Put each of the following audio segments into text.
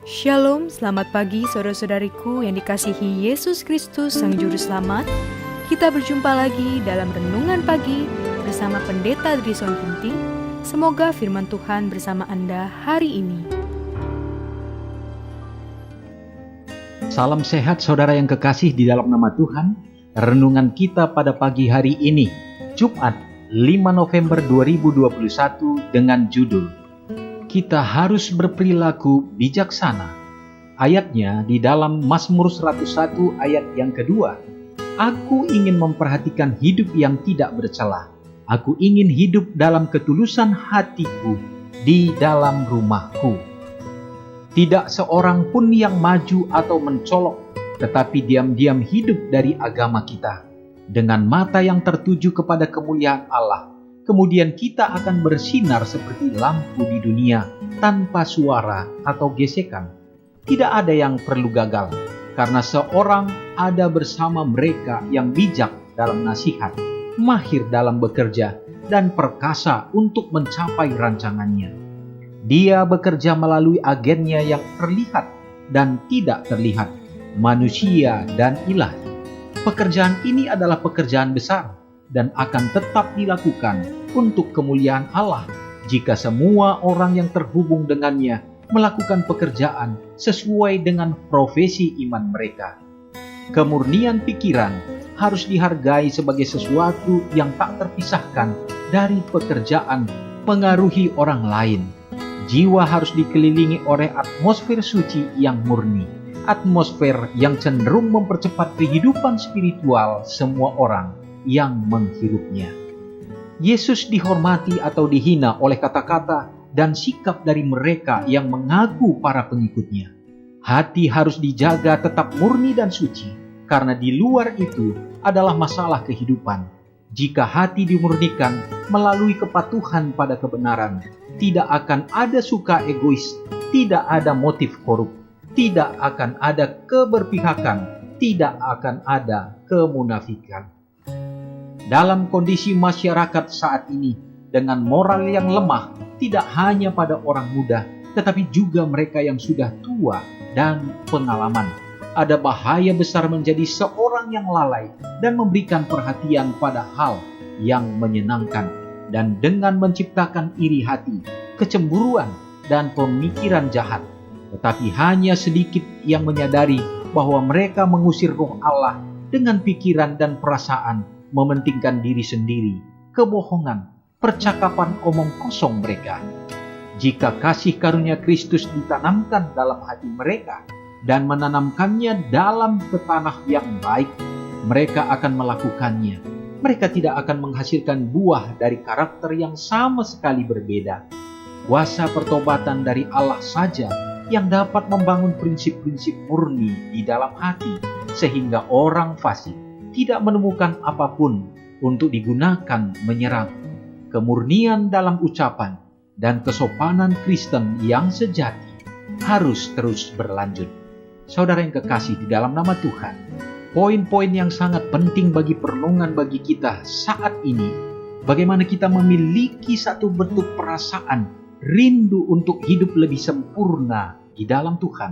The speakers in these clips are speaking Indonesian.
Shalom, selamat pagi saudara-saudariku yang dikasihi Yesus Kristus Sang Juru Selamat. Kita berjumpa lagi dalam Renungan Pagi bersama Pendeta Drison Ginting. Semoga firman Tuhan bersama Anda hari ini. Salam sehat saudara yang kekasih di dalam nama Tuhan. Renungan kita pada pagi hari ini, Jumat 5 November 2021 dengan judul Kita harus berperilaku bijaksana. Ayatnya di dalam Mazmur 101 ayat yang kedua. Aku ingin memperhatikan hidup yang tidak bercela. Aku ingin hidup dalam ketulusan hatiku di dalam rumahku. Tidak seorang pun yang maju atau mencolok, tetapi diam-diam hidup dari agama kita. Dengan mata yang tertuju kepada kemuliaan Allah, kemudian kita akan bersinar seperti lampu di dunia tanpa suara atau gesekan. Tidak ada yang perlu gagal, karena seorang ada bersama mereka yang bijak dalam nasihat, mahir dalam bekerja, dan perkasa untuk mencapai rancangannya. Dia bekerja melalui agennya yang terlihat dan tidak terlihat, manusia dan ilahi. Pekerjaan ini adalah pekerjaan besar dan akan tetap dilakukan untuk kemuliaan Allah jika semua orang yang terhubung dengannya melakukan pekerjaan sesuai dengan profesi iman mereka. Kemurnian pikiran harus dihargai sebagai sesuatu yang tak terpisahkan dari pekerjaan mengaruhi orang lain. Jiwa harus dikelilingi oleh atmosfer suci yang murni, atmosfer yang cenderung mempercepat kehidupan spiritual semua orang yang menghirupnya. Yesus dihormati atau dihina oleh kata-kata dan sikap dari mereka yang mengaku para pengikutnya. Hati harus dijaga tetap murni dan suci, karena di luar itu adalah masalah kehidupan. Jika hati dimurnikan melalui kepatuhan pada kebenaran, tidak akan ada suka egois, tidak ada motif korup, tidak akan ada keberpihakan, tidak akan ada kemunafikan. Dalam kondisi masyarakat saat ini, dengan moral yang lemah, tidak hanya pada orang muda, tetapi juga mereka yang sudah tua dan pengalaman. Ada bahaya besar menjadi seorang yang lalai dan memberikan perhatian pada hal yang menyenangkan, dan dengan menciptakan iri hati, kecemburuan, dan pemikiran jahat. Tetapi hanya sedikit yang menyadari bahwa mereka mengusir roh Allah dengan pikiran dan perasaan, mementingkan diri sendiri, kebohongan, percakapan omong kosong mereka. Jika kasih karunia Kristus ditanamkan dalam hati mereka dan menanamkannya dalam ke tanah yang baik, mereka akan melakukannya. Mereka tidak akan menghasilkan buah dari karakter yang sama sekali berbeda. Kuasa pertobatan dari Allah saja yang dapat membangun prinsip-prinsip murni di dalam hati, sehingga orang fasik tidak menemukan apapun untuk digunakan menyerang. Kemurnian dalam ucapan dan kesopanan Kristen yang sejati harus terus berlanjut. Saudara yang kekasih di dalam nama Tuhan, poin-poin yang sangat penting bagi perenungan bagi kita saat ini, bagaimana kita memiliki satu bentuk perasaan rindu untuk hidup lebih sempurna di dalam Tuhan,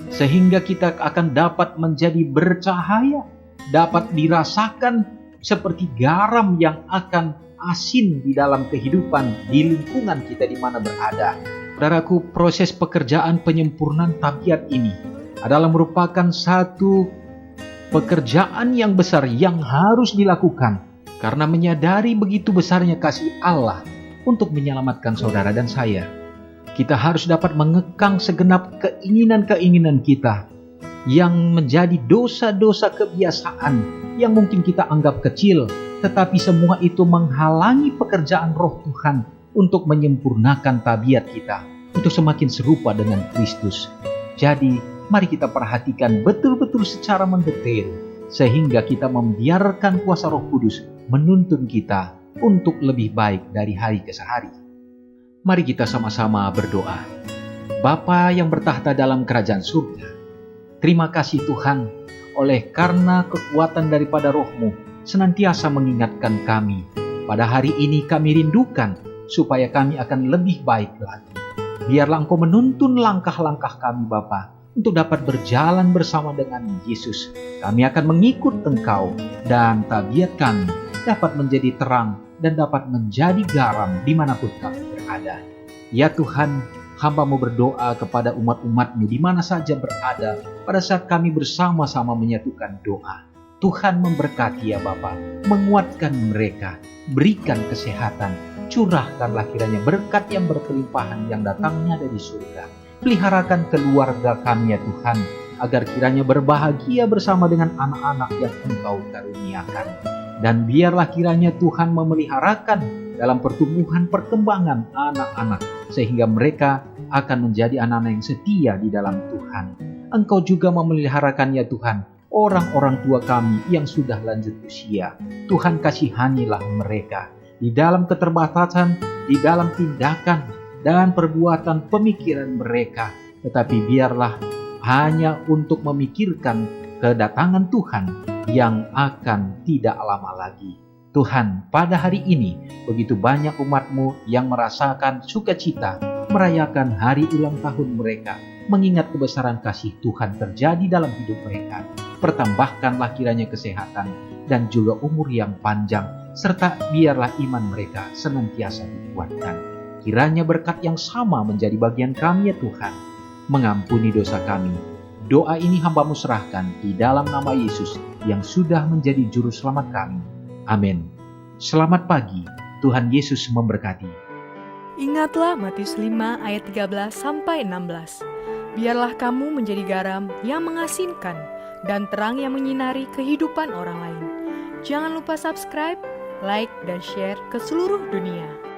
sehingga kita akan dapat menjadi bercahaya, dapat dirasakan seperti garam yang akan asin di dalam kehidupan di lingkungan kita di mana berada. Saudaraku, proses pekerjaan penyempurnaan tabiat ini adalah merupakan satu pekerjaan yang besar yang harus dilakukan, karena menyadari begitu besarnya kasih Allah untuk menyelamatkan saudara dan saya. Kita harus dapat mengekang segenap keinginan-keinginan kita yang menjadi dosa-dosa kebiasaan yang mungkin kita anggap kecil, tetapi semua itu menghalangi pekerjaan Roh Tuhan untuk menyempurnakan tabiat kita, untuk semakin serupa dengan Kristus. Jadi, mari kita perhatikan betul-betul secara mendetail, sehingga kita membiarkan kuasa Roh Kudus menuntun kita untuk lebih baik dari hari ke hari. Mari kita sama-sama berdoa. Bapa yang bertahta dalam kerajaan surga, terima kasih Tuhan, oleh karena kekuatan daripada Roh-Mu senantiasa mengingatkan kami. Pada hari ini kami rindukan supaya kami akan lebih baik lagi. Biarlah Engkau menuntun langkah-langkah kami Bapa, untuk dapat berjalan bersama dengan Yesus. Kami akan mengikut Engkau, dan tabiat kami dapat menjadi terang dan dapat menjadi garam dimanapun kami berada. Ya Tuhan, hamba-Mu berdoa kepada umat-umat-Mu di mana saja berada pada saat kami bersama-sama menyatukan doa. Tuhan memberkati ya Bapa, menguatkan mereka, berikan kesehatan, curahkanlah kiranya berkat yang berkelimpahan yang datangnya dari surga. Peliharakan keluarga kami ya Tuhan, agar kiranya berbahagia bersama dengan anak-anak yang Engkau karuniakan. Dan biarlah kiranya Tuhan memeliharakan dalam pertumbuhan perkembangan anak-anak, sehingga mereka akan menjadi anak-anak yang setia di dalam Tuhan. Engkau juga memeliharakan ya Tuhan, orang-orang tua kami yang sudah lanjut usia. Tuhan kasihanilah mereka di dalam keterbatasan, di dalam tindakan, dan perbuatan pemikiran mereka, tetapi biarlah hanya untuk memikirkan kedatangan Tuhan yang akan tidak lama lagi. Tuhan, pada hari ini begitu banyak umat-Mu yang merasakan sukacita merayakan hari ulang tahun mereka, mengingat kebesaran kasih Tuhan terjadi dalam hidup mereka. Pertambahkanlah kiranya kesehatan dan juga umur yang panjang, serta biarlah iman mereka senantiasa dikuatkan. Kiranya berkat yang sama menjadi bagian kami ya Tuhan. Mengampuni dosa kami. Doa ini hamba-Mu serahkan di dalam nama Yesus yang sudah menjadi juru selamat kami. Amin. Selamat pagi, Tuhan Yesus memberkati. Ingatlah Matius 5 ayat 13-16. Biarlah kamu menjadi garam yang mengasinkan dan terang yang menyinari kehidupan orang lain. Jangan lupa subscribe, like, dan share ke seluruh dunia.